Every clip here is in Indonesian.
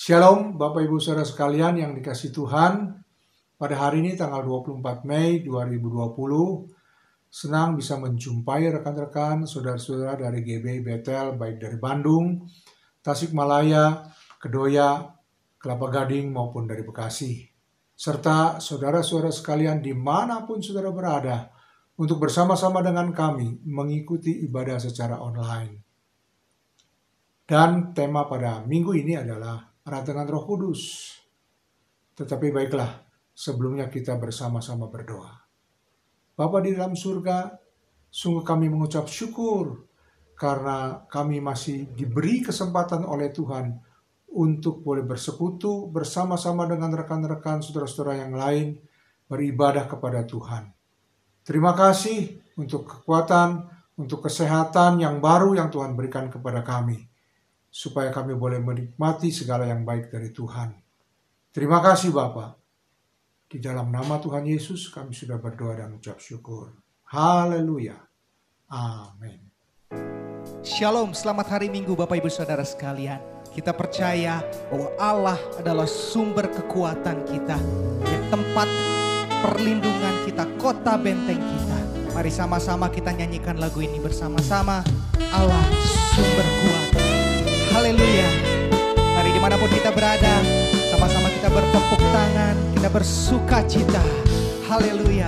Shalom Bapak Ibu Saudara sekalian yang dikasihi Tuhan. Pada hari ini tanggal 24 Mei 2020, senang bisa menjumpai rekan-rekan saudara-saudara dari GB Bethel, baik dari Bandung, Tasikmalaya, Kedoya, Kelapa Gading maupun dari Bekasi. Serta saudara-saudara sekalian dimanapun saudara berada, untuk bersama-sama dengan kami mengikuti ibadah secara online. Dan tema pada minggu ini adalah erat dengan Roh Kudus. Tetapi baiklah, sebelumnya kita bersama-sama berdoa. Bapa di dalam surga, sungguh kami mengucap syukur karena kami masih diberi kesempatan oleh Tuhan untuk boleh bersekutu bersama-sama dengan rekan-rekan saudara-saudara yang lain beribadah kepada Tuhan. Terima kasih untuk kekuatan, untuk kesehatan yang baru yang Tuhan berikan kepada kami, supaya kami boleh menikmati segala yang baik dari Tuhan. Terima kasih Bapa. Di dalam nama Tuhan Yesus kami sudah berdoa dan ucap syukur. Haleluya. Amin. Shalom, selamat hari Minggu Bapak Ibu Saudara sekalian. Kita percaya bahwa Allah adalah sumber kekuatan kita, ya, tempat perlindungan kita, kota benteng kita. Mari sama-sama kita nyanyikan lagu ini bersama-sama. Allah sumber kuat. Haleluya. Mari dimanapun kita berada, sama-sama kita bertepuk tangan, kita bersuka cita. Haleluya.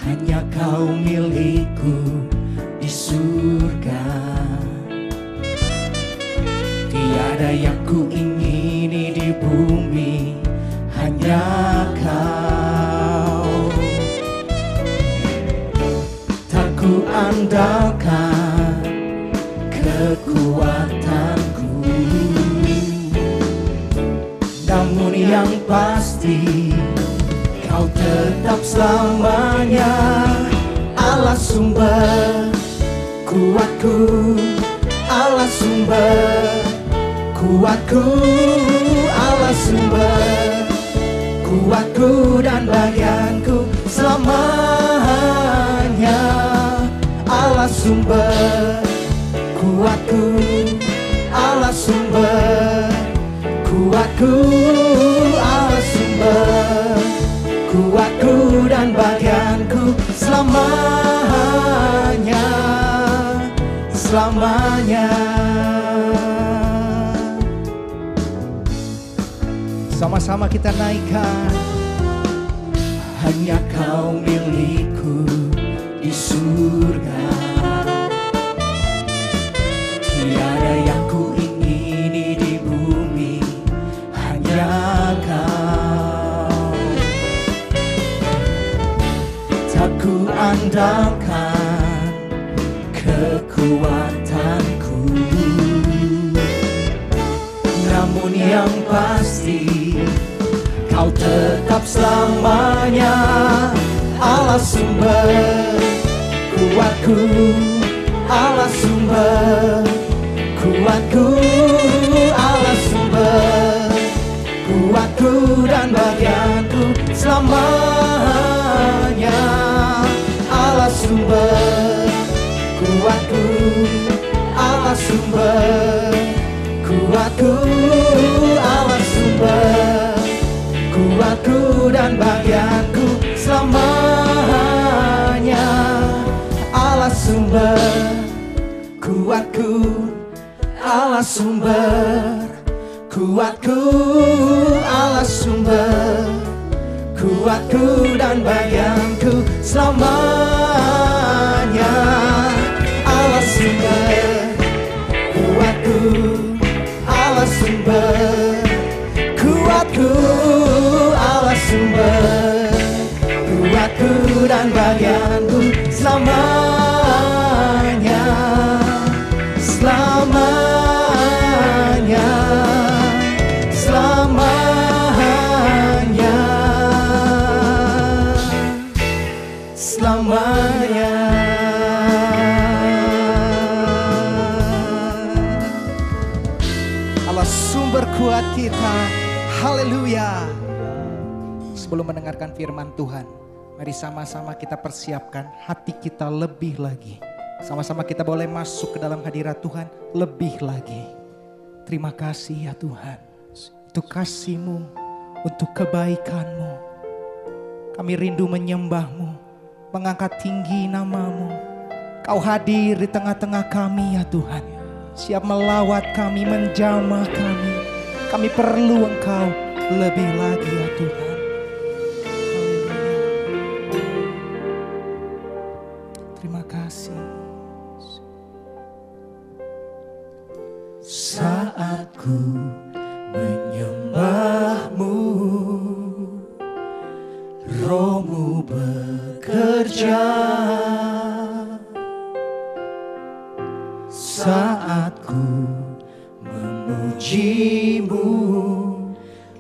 Hanya Kau milikku di surga, tiada yang ku ingini di bumi, hanya Kau. Ku andalkan kekuatanku, namun yang pasti Kau tetap selamanya Allah sumber kuatku, Allah sumber kuatku, Allah sumber kuatku dan bagianku selamanya. Allah sumber kuatku, Allah sumber kuatku, Allah sumber kuatku dan bagianku selamanya, selamanya. Sama-sama kita naikkan. Hanya Kau milikku di surga, tiada yang ku ingini di bumi, hanya Kau. Tak ku andalkan kekuatanku, namun yang pasti Kau tetap selamanya Allah sumber kuatku, Allah sumber kuatku, Allah sumber kuatku dan bagianku selamanya. Allah sumber kuatku, Allah sumber kuatku, Allah sumber kuatku dan bagianku selamanya. Allah sumber kuatku, Allah sumber kuatku, Allah sumber kuatku dan bagianku selamanya. Allah sumber kuatku, Allah sumber kuatku, Allah sumber kuatku dan bagianku selamanya, selamanya, selamanya, selamanya. Allah sumber kuat kita. Haleluya. Sebelum mendengarkan firman Tuhan, Mari sama-sama kita persiapkan hati kita lebih lagi. Sama-sama kita boleh masuk ke dalam hadirat Tuhan lebih lagi. Terima kasih ya Tuhan, untuk kasih-Mu, untuk kebaikan-Mu. Kami rindu menyembah-Mu, mengangkat tinggi nama-Mu. Kau hadir di tengah-tengah kami ya Tuhan. Siap melawat kami, menjamah kami. Kami perlu Engkau lebih lagi ya Tuhan. Haleluya. Terima kasih. Saat ku menyembah-Mu, Roh-Mu bekerja. Saat ku memuji-Mu,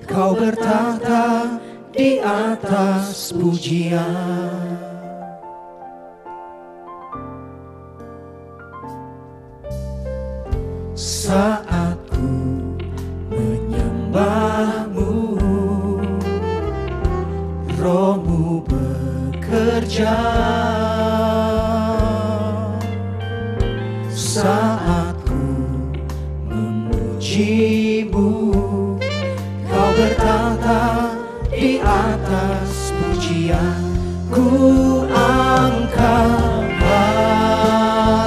Kau bertahta di atas pujian. Saat ku menyembah-Mu, Roh-Mu bekerja. Saat ku memuji-Mu, Kau bertahta di atas pujian. Ku angkat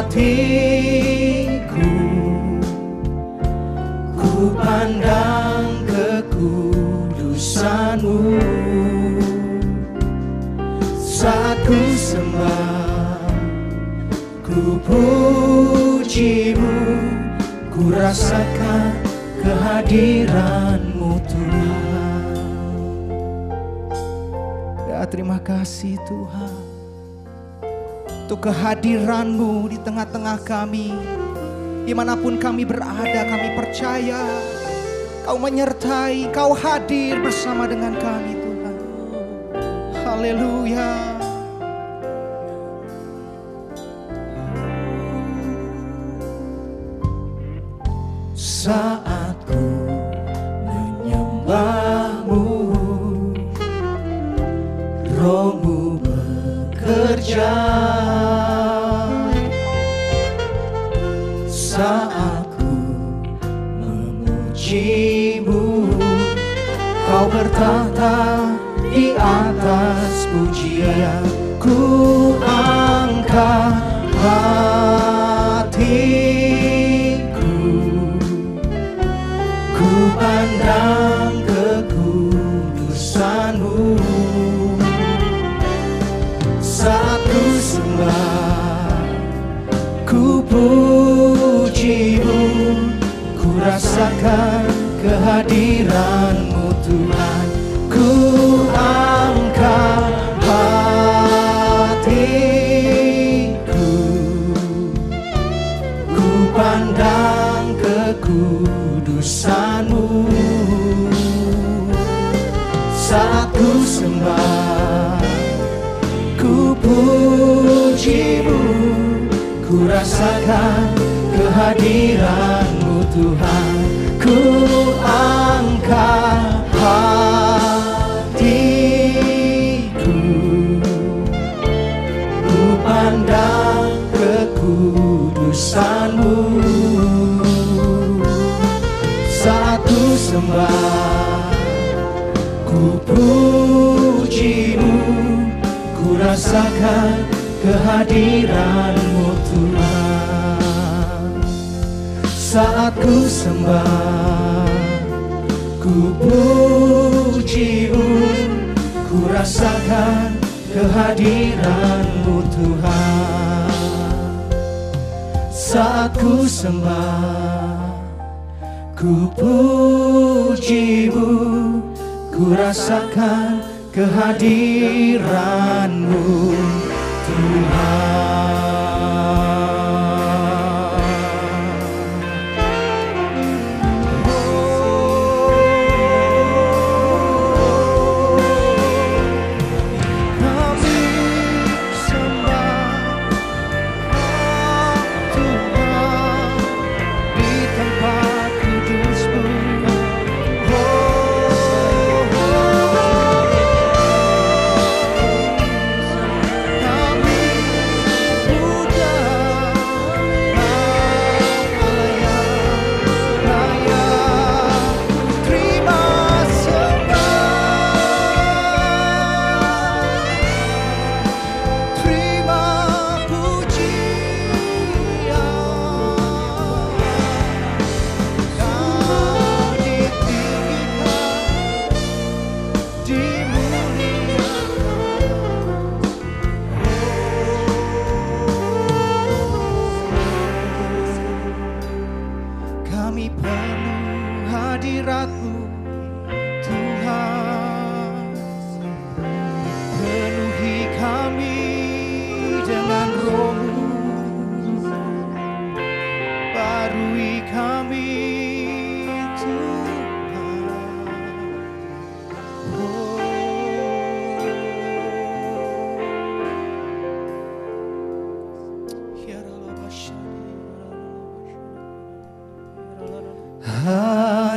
hatiku, ku pandang kekudusan-Mu. Saat ku sembah, ku puji-Mu, ku rasakan kehadiran-Mu Tuhan. Ya terima kasih Tuhan, untuk kehadiran-Mu di tengah-tengah kami. Dimanapun kami berada, kami percaya Kau menyertai, Kau hadir bersama dengan kami Tuhan. Haleluya. Saat ku menyembah-Mu, Roh-Mu bekerja. Saat ku memuji-Mu, Kau bertahta di atas pujian. Ku angkat hatiku, ku pandang kekudusan-Mu. Saat ku sembah, ku puji-Mu, ku rasakan kehadiran-Mu Tuhan. Ku angkat hatiku, ku pandang kekudusan-Mu. Saat ku sembah, ku puji-Mu, ku rasakan kehadiran-Mu Tuhan. Ku angkat hatiku, ku pandang kekudusan-Mu. Saat ku sembah, ku puji-Mu, ku rasakan kehadiran-Mu Tuhan. Saat ku sembah, ku puji-Mu, ku rasakan kehadiran-Mu Tuhan. Saat ku sembah, ku puji-Mu, ku rasakan kehadiran-Mu Tuhan. hadirat-Mu Tuhan. Penuhi kami dengan Roh-Mu, barui kami Tuhan. Oh.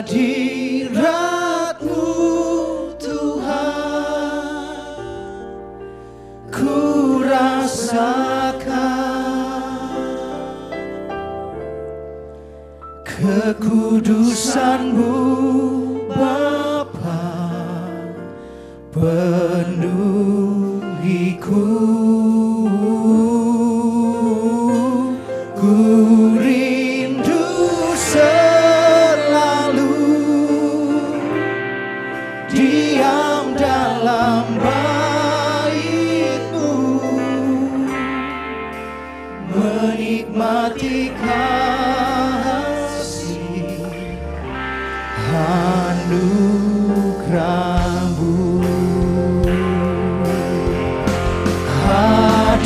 Hadirat-Mu Tuhan, ku rasakan kekudusan-Mu Bapa penuhiku. Ku rindu selalu diam dalam bait-Mu, menikmati kasih anugerah-Mu.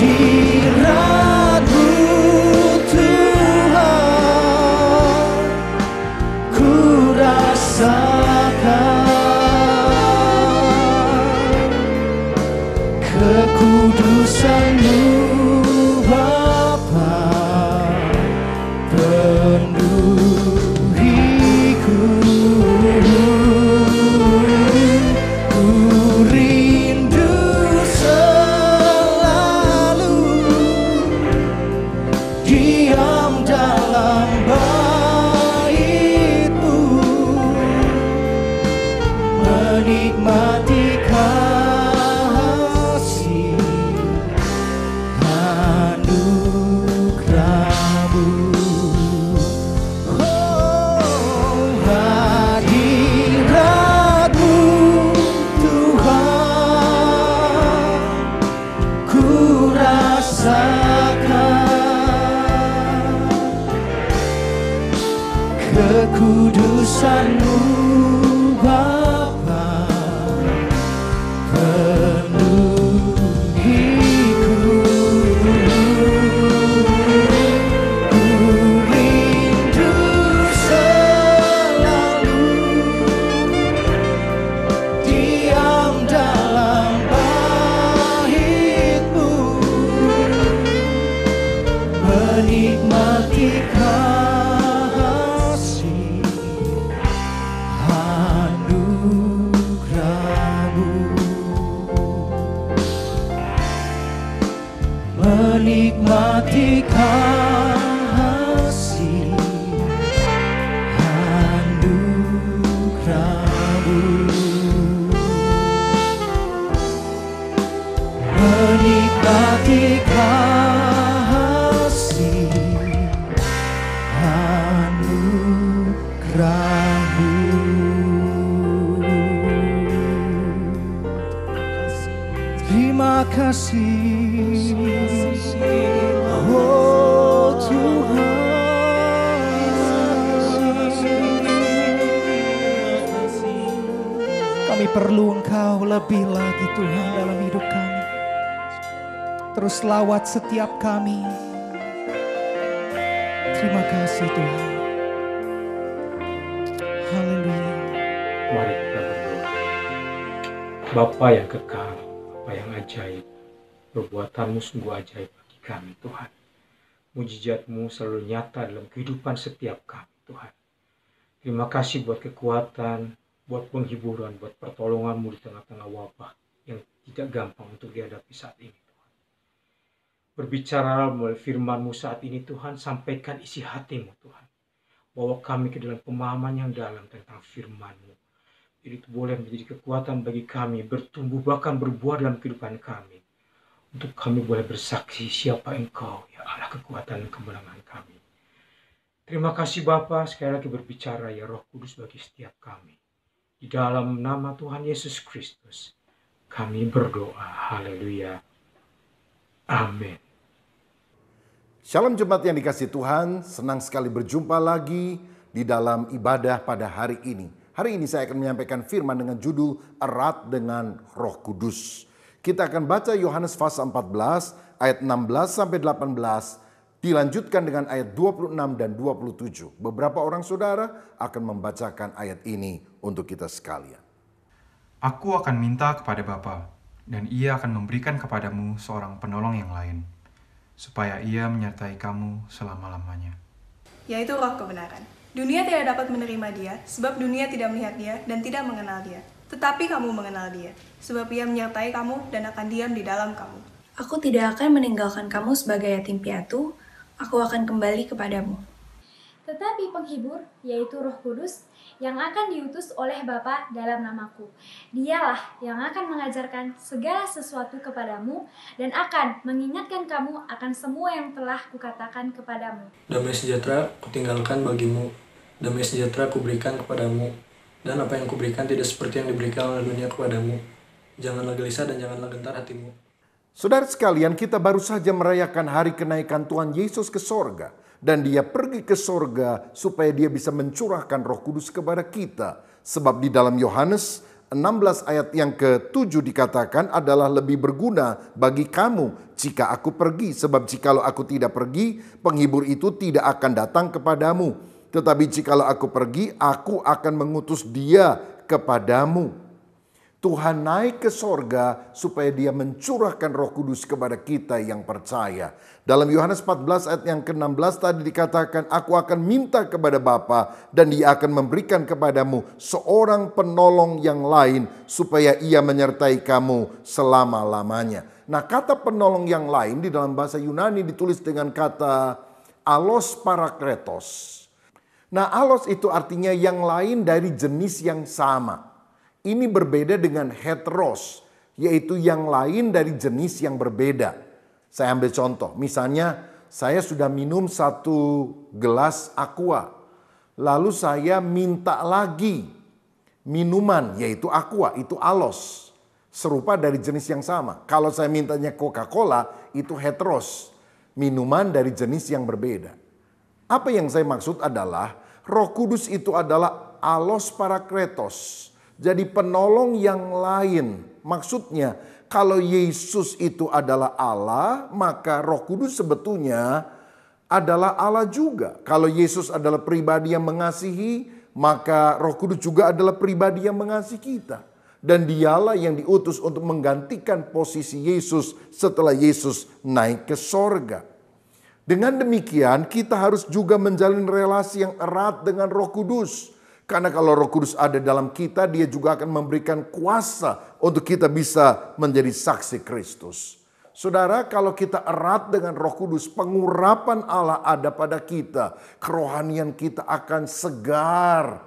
Hadirat-Mu Tuhan, ku rasakan kekudusan-Mu Bapa penuhiku. Ku rindu selalu diam dalam bait-Mu, menikmati kasih anugerah-Mu. Oh, hadirat-Mu Tuhan, ku rasakan kekudusan-Mu Bapa penuhiku. Ku rindu selalu diam dalam bait-Mu, menikmati kasih anugerah-Mu, menikmati kasih anugerah-Mu, menikmati kasih anugerah-Mu. Terima kasih, oh Tuhan. Kami perlu Engkau lebih lagi Tuhan dalam hidup kami. Terus lawat setiap kami. Terima kasih Tuhan. Haleluya. Mari kita berdoa. Bapa yang kekal, Bapa yang ajaib, perbuatan-Mu sungguh ajaib bagi kami Tuhan. Mujizat-Mu selalu nyata dalam kehidupan setiap kami Tuhan. Terima kasih buat kekuatan, buat penghiburan, buat pertolongan-Mu di tengah-tengah wabah yang tidak gampang untuk dihadapi saat ini Tuhan. Berbicara melalui firman-Mu saat ini Tuhan, sampaikan isi hati-Mu Tuhan. Bawa kami ke dalam pemahaman yang dalam tentang firman-Mu. Jadi itu boleh menjadi kekuatan bagi kami, bertumbuh bahkan berbuah dalam kehidupan kami. Untuk kami boleh bersaksi siapa Engkau, ya Allah kekuatan dan kemenangan kami. Terima kasih Bapa, sekali lagi berbicara ya Roh Kudus bagi setiap kami. Di dalam nama Tuhan Yesus Kristus, kami berdoa. Haleluya. Amin. Shalom jemaat yang dikasihi Tuhan, senang sekali berjumpa lagi di dalam ibadah pada hari ini. Hari ini saya akan menyampaikan firman dengan judul Erat dengan Roh Kudus. Kita akan baca Yohanes pasal 14 ayat 16 sampai 18, dilanjutkan dengan ayat 26 dan 27. Beberapa orang saudara akan membacakan ayat ini untuk kita sekalian. Aku akan minta kepada Bapa, dan Ia akan memberikan kepadamu seorang penolong yang lain, supaya Ia menyertai kamu selama-lamanya. Yaitu Roh kebenaran. Dunia tidak dapat menerima Dia, sebab dunia tidak melihat Dia dan tidak mengenal Dia. Tetapi kamu mengenal Dia, sebab Ia menyertai kamu dan akan diam di dalam kamu. Aku tidak akan meninggalkan kamu sebagai yatim piatu, aku akan kembali kepadamu. Tetapi penghibur, yaitu Roh Kudus, yang akan diutus oleh Bapa dalam namaku. Dialah yang akan mengajarkan segala sesuatu kepadamu dan akan mengingatkan kamu akan semua yang telah kukatakan kepadamu. Damai sejahtera kutinggalkan bagimu, damai sejahtera kuberikan kepadamu, dan apa yang kuberikan tidak seperti yang diberikan oleh dunia kepadamu. Janganlah gelisah dan janganlah gentar hatimu. Saudara sekalian, kita baru saja merayakan hari kenaikan Tuhan Yesus ke sorga. Dan dia pergi ke sorga supaya dia bisa mencurahkan Roh Kudus kepada kita. Sebab di dalam Yohanes 16 ayat yang ke-7 dikatakan adalah lebih berguna bagi kamu jika aku pergi. Sebab jikalau aku tidak pergi, penghibur itu tidak akan datang kepadamu. Tetapi jikalau aku pergi, aku akan mengutus dia kepadamu. Tuhan naik ke sorga supaya dia mencurahkan Roh Kudus kepada kita yang percaya. Dalam Yohanes 14 ayat yang ke-16 tadi dikatakan, aku akan minta kepada Bapa dan dia akan memberikan kepadamu seorang penolong yang lain supaya ia menyertai kamu selama-lamanya. Nah, kata penolong yang lain di dalam bahasa Yunani ditulis dengan kata allos parakletos. Nah, allos itu artinya yang lain dari jenis yang sama. Ini berbeda dengan heteros, yaitu yang lain dari jenis yang berbeda. Saya ambil contoh, misalnya saya sudah minum 1 gelas aqua, lalu saya minta lagi minuman, yaitu aqua, itu alos, serupa dari jenis yang sama. Kalau saya mintanya Coca-Cola, itu heteros, minuman dari jenis yang berbeda. Apa yang saya maksud adalah, Roh Kudus itu adalah allos parakletos. Jadi penolong yang lain. Maksudnya kalau Yesus itu adalah Allah, maka Roh Kudus sebetulnya adalah Allah juga. Kalau Yesus adalah pribadi yang mengasihi, maka Roh Kudus juga adalah pribadi yang mengasihi kita. Dan dialah yang diutus untuk menggantikan posisi Yesus setelah Yesus naik ke sorga. Dengan demikian kita harus juga menjalin relasi yang erat dengan Roh Kudus. Karena kalau Roh Kudus ada dalam kita, dia juga akan memberikan kuasa untuk kita bisa menjadi saksi Kristus. Saudara, kalau kita erat dengan Roh Kudus, pengurapan Allah ada pada kita. Kerohanian kita akan segar,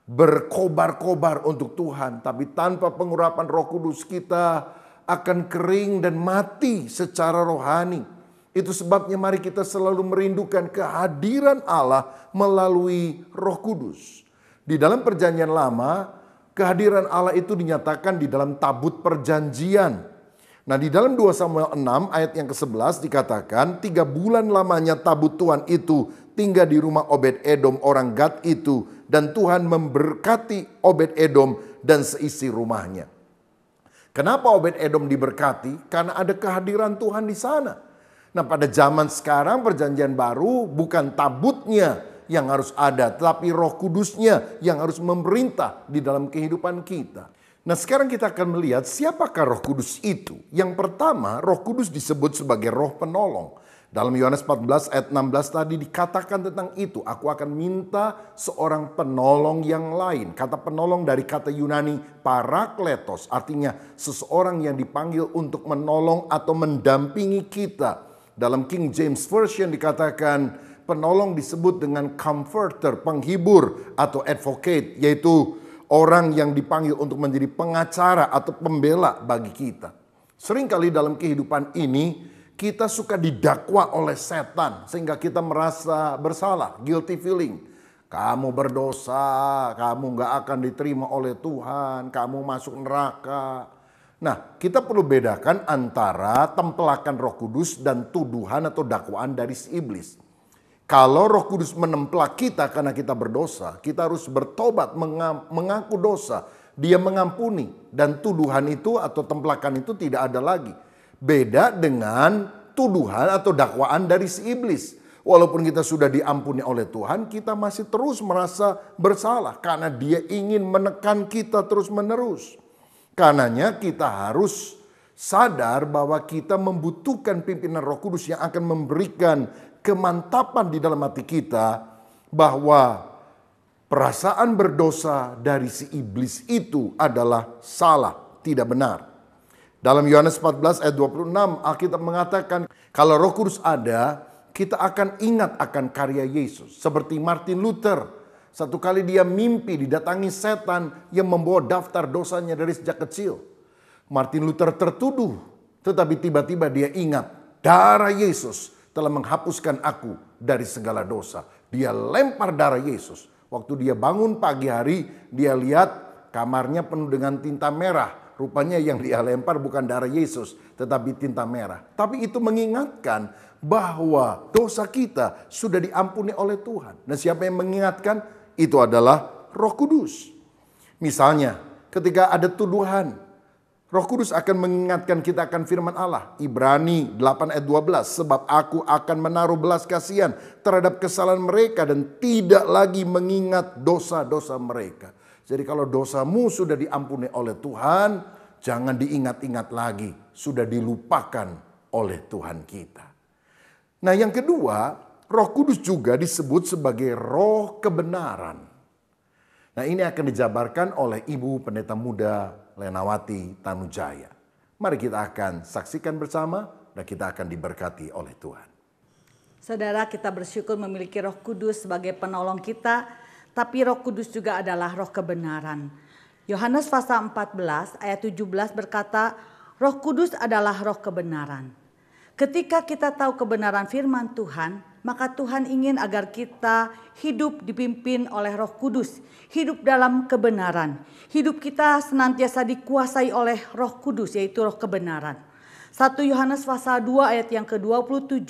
berkobar-kobar untuk Tuhan. Tapi tanpa pengurapan Roh Kudus kita akan kering dan mati secara rohani. Itu sebabnya mari kita selalu merindukan kehadiran Allah melalui Roh Kudus. Di dalam perjanjian lama, kehadiran Allah itu dinyatakan di dalam tabut perjanjian. Nah, di dalam 2 Samuel 6 ayat yang ke-11 dikatakan 3 bulan lamanya tabut Tuhan itu tinggal di rumah Obed-Edom orang Gad itu. Dan Tuhan memberkati Obed-Edom dan seisi rumahnya. Kenapa Obed-Edom diberkati? Karena ada kehadiran Tuhan di sana. Nah, pada zaman sekarang perjanjian baru bukan tabutnya yang harus ada, tetapi Roh Kudusnya yang harus memerintah di dalam kehidupan kita. Nah, sekarang kita akan melihat siapakah Roh Kudus itu. Yang pertama, Roh Kudus disebut sebagai Roh Penolong. Dalam Yohanes 14 ayat 16 tadi dikatakan tentang itu. Aku akan minta seorang penolong yang lain. Kata penolong dari kata Yunani parakletos, artinya seseorang yang dipanggil untuk menolong atau mendampingi kita. Dalam King James Version dikatakan penolong disebut dengan comforter, penghibur atau advocate, yaitu orang yang dipanggil untuk menjadi pengacara atau pembela bagi kita. Seringkali dalam kehidupan ini kita suka didakwa oleh setan sehingga kita merasa bersalah, guilty feeling. Kamu berdosa, kamu gak akan diterima oleh Tuhan, kamu masuk neraka. Nah, kita perlu bedakan antara tempelakan Roh Kudus dan tuduhan atau dakwaan dari si iblis. Kalau Roh Kudus menemplak kita karena kita berdosa, kita harus bertobat, mengaku dosa. Dia mengampuni, dan tuduhan itu atau templakan itu tidak ada lagi. Beda dengan tuduhan atau dakwaan dari si iblis. Walaupun kita sudah diampuni oleh Tuhan, kita masih terus merasa bersalah karena dia ingin menekan kita terus-menerus. Karenanya kita harus sadar bahwa kita membutuhkan pimpinan Roh Kudus yang akan memberikan kemantapan di dalam hati kita bahwa perasaan berdosa dari si iblis itu adalah salah, tidak benar. Dalam Yohanes 14 ayat 26 Alkitab mengatakan kalau Roh Kudus ada, kita akan ingat akan karya Yesus. Seperti Martin Luther, satu kali dia mimpi didatangi setan yang membawa daftar dosanya dari sejak kecil. Martin Luther tertuduh, tetapi tiba-tiba dia ingat darah Yesus telah menghapuskan aku dari segala dosa. Dia lempar darah Yesus. Waktu dia bangun pagi hari, dia lihat kamarnya penuh dengan tinta merah. Rupanya yang dia lempar bukan darah Yesus, tetapi tinta merah. Tapi itu mengingatkan bahwa dosa kita sudah diampuni oleh Tuhan. Dan siapa yang mengingatkan? Itu adalah Roh Kudus. Misalnya, ketika ada tuduhan, Roh Kudus akan mengingatkan kita akan firman Allah. Ibrani 8 ayat 12. Sebab aku akan menaruh belas kasihan terhadap kesalahan mereka dan tidak lagi mengingat dosa-dosa mereka. Jadi kalau dosamu sudah diampuni oleh Tuhan, jangan diingat-ingat lagi. Sudah dilupakan oleh Tuhan kita. Nah yang kedua, Roh Kudus juga disebut sebagai roh kebenaran. Nah ini akan dijabarkan oleh Ibu Pendeta Muda Lenawati Tanujaya. Mari kita akan saksikan bersama dan kita akan diberkati oleh Tuhan. Saudara, kita bersyukur memiliki Roh Kudus sebagai penolong kita, tapi Roh Kudus juga adalah roh kebenaran. Yohanes pasal 14 ayat 17 berkata, Roh Kudus adalah roh kebenaran. Ketika kita tahu kebenaran firman Tuhan, maka Tuhan ingin agar kita hidup dipimpin oleh Roh Kudus, hidup dalam kebenaran. Hidup kita senantiasa dikuasai oleh Roh Kudus, yaitu roh kebenaran. 1 Yohanes pasal 2 ayat yang ke-27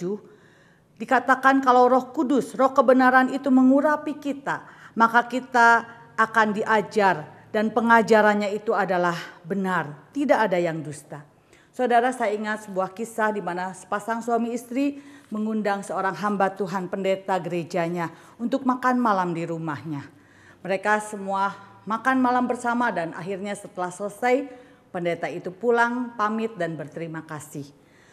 dikatakan kalau Roh Kudus, roh kebenaran itu mengurapi kita, maka kita akan diajar dan pengajarannya itu adalah benar, tidak ada yang dusta. Saudara, saya ingat sebuah kisah di mana sepasang suami istri mengundang seorang hamba Tuhan pendeta gerejanya untuk makan malam di rumahnya. Mereka semua makan malam bersama dan akhirnya setelah selesai pendeta itu pulang, pamit dan berterima kasih.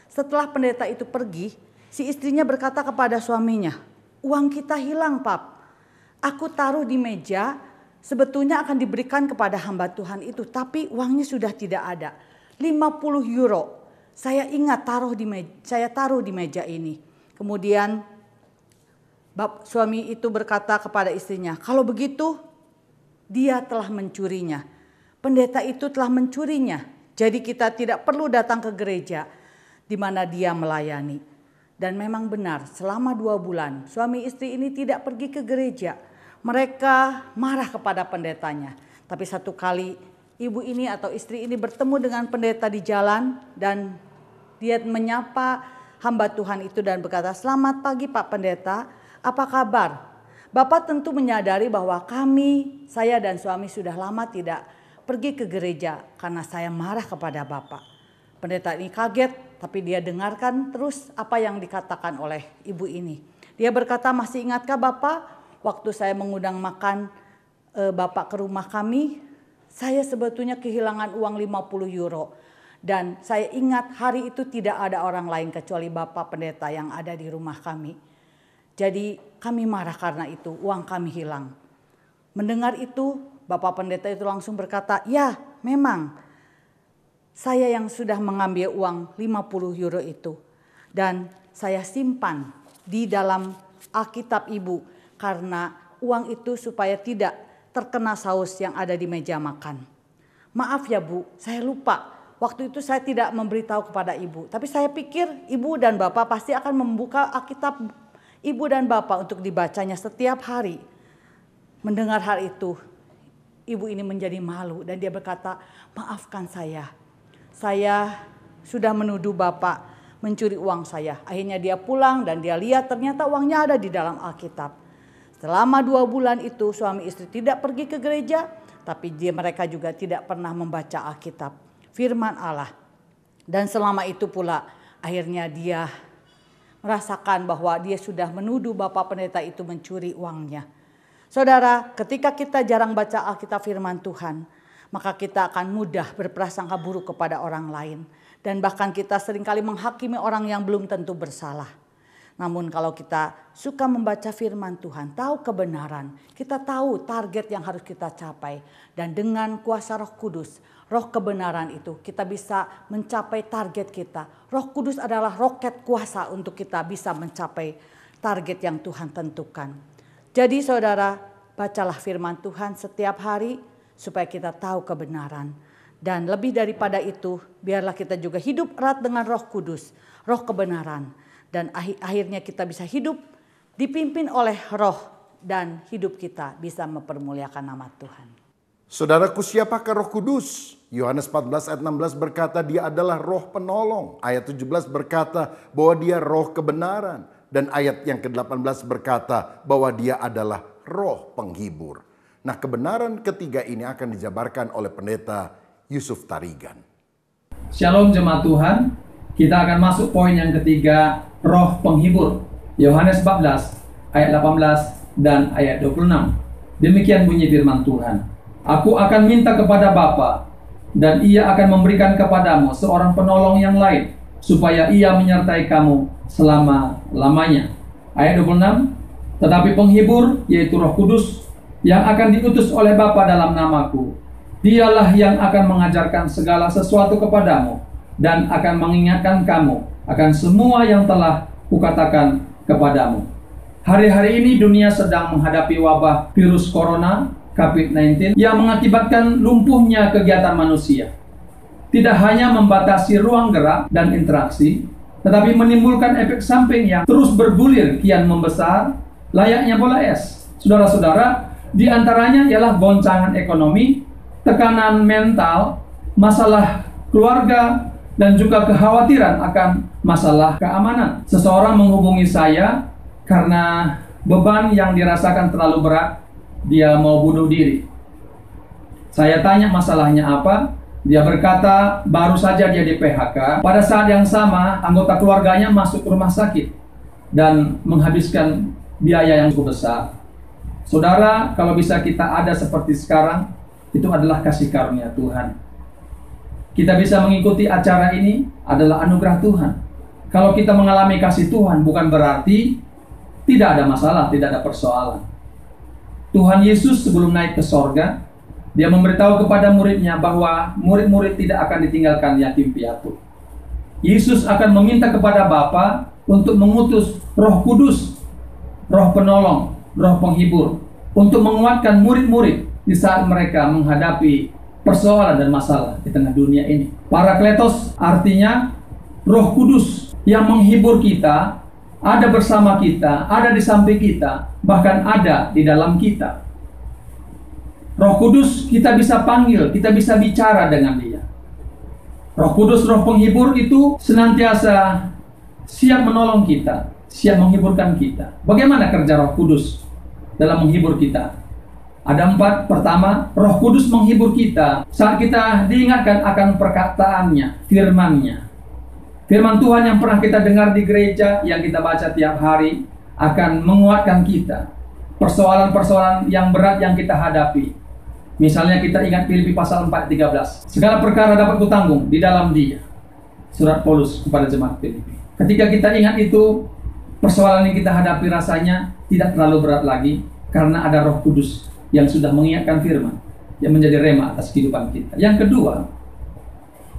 Setelah pendeta itu pergi, si istrinya berkata kepada suaminya, "Uang kita hilang, Pap. Aku taruh di meja, sebetulnya akan diberikan kepada hamba Tuhan itu, tapi uangnya sudah tidak ada. 50 euro. Saya ingat saya taruh di meja ini." Kemudian suami itu berkata kepada istrinya, "Kalau begitu dia telah mencurinya. Pendeta itu telah mencurinya. Jadi kita tidak perlu datang ke gereja di mana dia melayani." Dan memang benar, selama 2 bulan suami istri ini tidak pergi ke gereja. Mereka marah kepada pendetanya. Tapi satu kali ibu ini atau istri ini bertemu dengan pendeta di jalan dan dia menyapa hamba Tuhan itu dan berkata, "Selamat pagi Pak Pendeta, apa kabar? Bapak tentu menyadari bahwa saya dan suami sudah lama tidak pergi ke gereja karena saya marah kepada Bapak." Pendeta ini kaget, tapi dia dengarkan terus apa yang dikatakan oleh ibu ini. Dia berkata, "Masih ingatkah Bapak, waktu saya mengundang makan Bapak ke rumah kami, saya sebetulnya kehilangan uang 50 euro. Dan saya ingat hari itu tidak ada orang lain kecuali Bapak Pendeta yang ada di rumah kami. Jadi kami marah karena itu, uang kami hilang." Mendengar itu, Bapak Pendeta itu langsung berkata, "Ya, memang saya yang sudah mengambil uang 50 euro itu. Dan saya simpan di dalam Alkitab Ibu karena uang itu supaya tidak terkena saus yang ada di meja makan. Maaf ya Bu, saya lupa. Waktu itu saya tidak memberitahu kepada Ibu. Tapi saya pikir Ibu dan Bapak pasti akan membuka Alkitab Ibu dan Bapak untuk dibacanya setiap hari." Mendengar hal itu, ibu ini menjadi malu dan dia berkata, "Maafkan saya. Saya sudah menuduh Bapak mencuri uang saya. Akhirnya dia pulang dan dia lihat ternyata uangnya ada di dalam Alkitab. Selama 2 bulan itu suami istri tidak pergi ke gereja, tapi mereka juga tidak pernah membaca Alkitab, firman Allah. Dan selama itu pula akhirnya dia merasakan bahwa dia sudah menuduh Bapak Pendeta itu mencuri uangnya. Saudara, ketika kita jarang baca Alkitab firman Tuhan, maka kita akan mudah berprasangka buruk kepada orang lain. Dan bahkan kita seringkali menghakimi orang yang belum tentu bersalah. Namun kalau kita suka membaca firman Tuhan, tahu kebenaran, kita tahu target yang harus kita capai. Dan dengan kuasa Roh Kudus, Roh kebenaran itu kita bisa mencapai target kita. Roh Kudus adalah roket kuasa untuk kita bisa mencapai target yang Tuhan tentukan. Jadi saudara, bacalah firman Tuhan setiap hari supaya kita tahu kebenaran. Dan lebih daripada itu, biarlah kita juga hidup erat dengan Roh Kudus, Roh kebenaran. Dan akhirnya kita bisa hidup dipimpin oleh Roh dan hidup kita bisa mempermuliakan nama Tuhan. Saudaraku, siapakah Roh Kudus? Yohanes 14 ayat 16 berkata dia adalah Roh penolong. Ayat 17 berkata bahwa dia Roh kebenaran. Dan ayat yang ke-18 berkata bahwa dia adalah Roh penghibur. Nah, kebenaran ketiga ini akan dijabarkan oleh Pendeta Yusuf Tarigan. Shalom jemaat Tuhan, kita akan masuk poin yang ketiga, Roh penghibur. Yohanes 14 ayat 18 dan ayat 26. Demikian bunyi firman Tuhan. Aku akan minta kepada Bapa dan ia akan memberikan kepadamu seorang penolong yang lain, supaya ia menyertai kamu selama-lamanya. Ayat 26. Tetapi penghibur, yaitu Roh Kudus, yang akan diutus oleh Bapa dalam namaku, dialah yang akan mengajarkan segala sesuatu kepadamu dan akan mengingatkan kamu akan semua yang telah kukatakan kepadamu. Hari-hari ini dunia sedang menghadapi wabah virus corona COVID-19 yang mengakibatkan lumpuhnya kegiatan manusia. Tidak hanya membatasi ruang gerak dan interaksi, tetapi menimbulkan efek samping yang terus bergulir kian membesar layaknya bola es. Saudara-saudara, di antaranya ialah goncangan ekonomi, tekanan mental, masalah keluarga, dan juga kekhawatiran akan masalah keamanan. Seseorang menghubungi saya karena beban yang dirasakan terlalu berat, dia mau bunuh diri. Saya tanya masalahnya apa, dia berkata baru saja dia di PHK. Pada saat yang sama, anggota keluarganya masuk ke rumah sakit dan menghabiskan biaya yang cukup besar. Saudara, kalau bisa kita ada seperti sekarang, itu adalah kasih karunia Tuhan. Kita bisa mengikuti acara ini adalah anugerah Tuhan. Kalau kita mengalami kasih Tuhan, bukan berarti tidak ada masalah, tidak ada persoalan. Tuhan Yesus sebelum naik ke sorga, dia memberitahu kepada muridnya bahwa murid-murid tidak akan ditinggalkan yatim piatu. Yesus akan meminta kepada Bapa untuk mengutus Roh Kudus, Roh penolong, Roh penghibur, untuk menguatkan murid-murid di saat mereka menghadapi persoalan dan masalah di tengah dunia ini. Parakletos artinya Roh Kudus yang menghibur kita, ada bersama kita, ada di samping kita, bahkan ada di dalam kita. Roh Kudus kita bisa panggil, kita bisa bicara dengan dia. Roh Kudus, Roh penghibur itu senantiasa siap menolong kita, siap menghiburkan kita. Bagaimana kerja Roh Kudus dalam menghibur kita? Ada 4. Pertama, Roh Kudus menghibur kita saat kita diingatkan akan perkataannya, firman-Nya. Firman Tuhan yang pernah kita dengar di gereja, yang kita baca tiap hari, akan menguatkan kita. Persoalan-persoalan yang berat yang kita hadapi. Misalnya kita ingat Filipi pasal 4:13. Segala perkara dapat kutanggung di dalam Dia. Surat Paulus kepada jemaat Filipi. Ketika kita ingat itu, persoalan yang kita hadapi rasanya tidak terlalu berat lagi, karena ada Roh Kudus yang sudah mengingatkan firman, yang menjadi rema atas kehidupan kita. Yang kedua,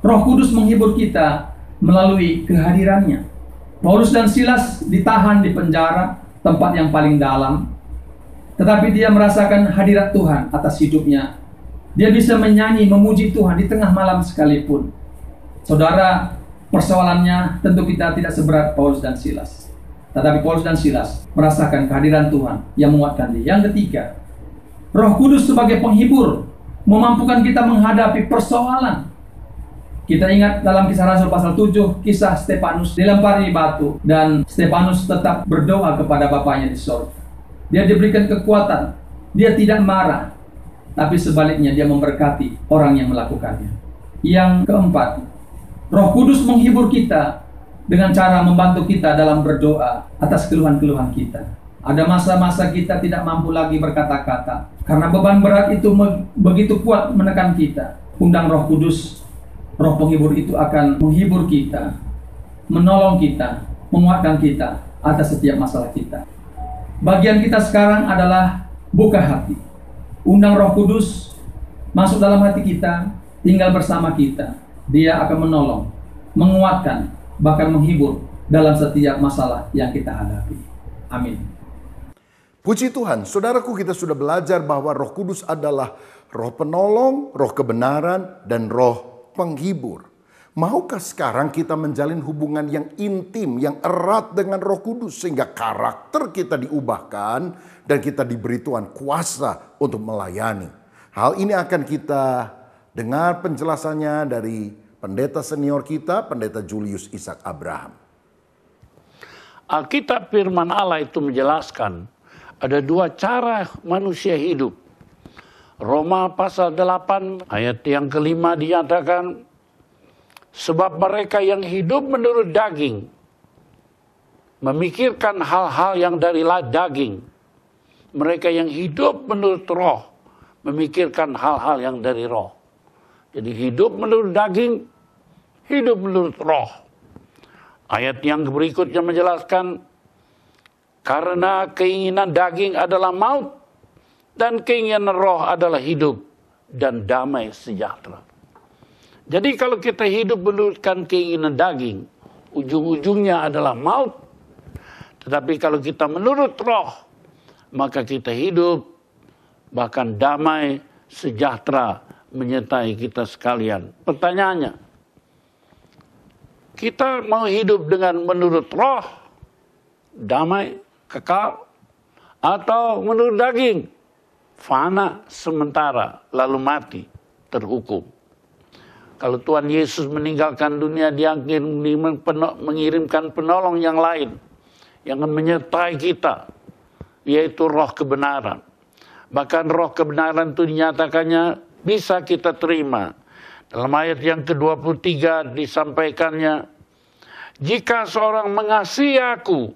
Roh Kudus menghibur kita melalui kehadirannya. Paulus dan Silas ditahan di penjara, tempat yang paling dalam, tetapi dia merasakan hadirat Tuhan atas hidupnya. Dia bisa menyanyi, memuji Tuhan di tengah malam sekalipun. Saudara, persoalannya tentu kita tidak seberat Paulus dan Silas, tetapi Paulus dan Silas merasakan kehadiran Tuhan yang menguatkan dia. Yang ketiga, Roh Kudus sebagai penghibur memampukan kita menghadapi persoalan. Kita ingat dalam Kisah Rasul pasal 7, kisah Stefanus dilempari batu dan Stefanus tetap berdoa kepada Bapaknya di sorga. Dia diberikan kekuatan, dia tidak marah, tapi sebaliknya dia memberkati orang yang melakukannya. Yang keempat, Roh Kudus menghibur kita dengan cara membantu kita dalam berdoa atas keluhan-keluhan kita. Ada masa-masa kita tidak mampu lagi berkata-kata karena beban berat itu begitu kuat menekan kita. Undang Roh Kudus, Roh penghibur itu akan menghibur kita, menolong kita, menguatkan kita atas setiap masalah kita. Bagian kita sekarang adalah buka hati. Undang Roh Kudus masuk dalam hati kita, tinggal bersama kita. Dia akan menolong, menguatkan, bahkan menghibur dalam setiap masalah yang kita hadapi. Amin. Puji Tuhan, saudaraku, kita sudah belajar bahwa Roh Kudus adalah Roh penolong, Roh kebenaran, dan Roh penghibur. Maukah sekarang kita menjalin hubungan yang intim, yang erat dengan Roh Kudus sehingga karakter kita diubahkan dan kita diberi Tuhan kuasa untuk melayani. Hal ini akan kita dengar penjelasannya dari pendeta senior kita, Pendeta Julius Ishak Abraham. Alkitab firman Allah itu menjelaskan ada dua cara manusia hidup. Roma pasal 8 ayat yang kelima dinyatakan, sebab mereka yang hidup menurut daging memikirkan hal-hal yang dari daging. Mereka yang hidup menurut roh memikirkan hal-hal yang dari roh. Jadi hidup menurut daging, hidup menurut roh. Ayat yang berikutnya menjelaskan, karena keinginan daging adalah maut, dan keinginan roh adalah hidup dan damai sejahtera. Jadi kalau kita hidup menurutkan keinginan daging, ujung-ujungnya adalah maut. Tetapi kalau kita menurut roh, maka kita hidup, bahkan damai, sejahtera, menyertai kita sekalian. Pertanyaannya, kita mau hidup dengan menurut roh, damai, kekal, atau menurut daging, fana, sementara, lalu mati, terhukum. Kalau Tuhan Yesus meninggalkan dunia, dia akan mengirimkan penolong yang lain, yang akan menyertai kita, yaitu roh kebenaran. Bahkan roh kebenaran itu dinyatakannya bisa kita terima. Dalam ayat yang ke-23 disampaikannya, jika seorang mengasihi aku,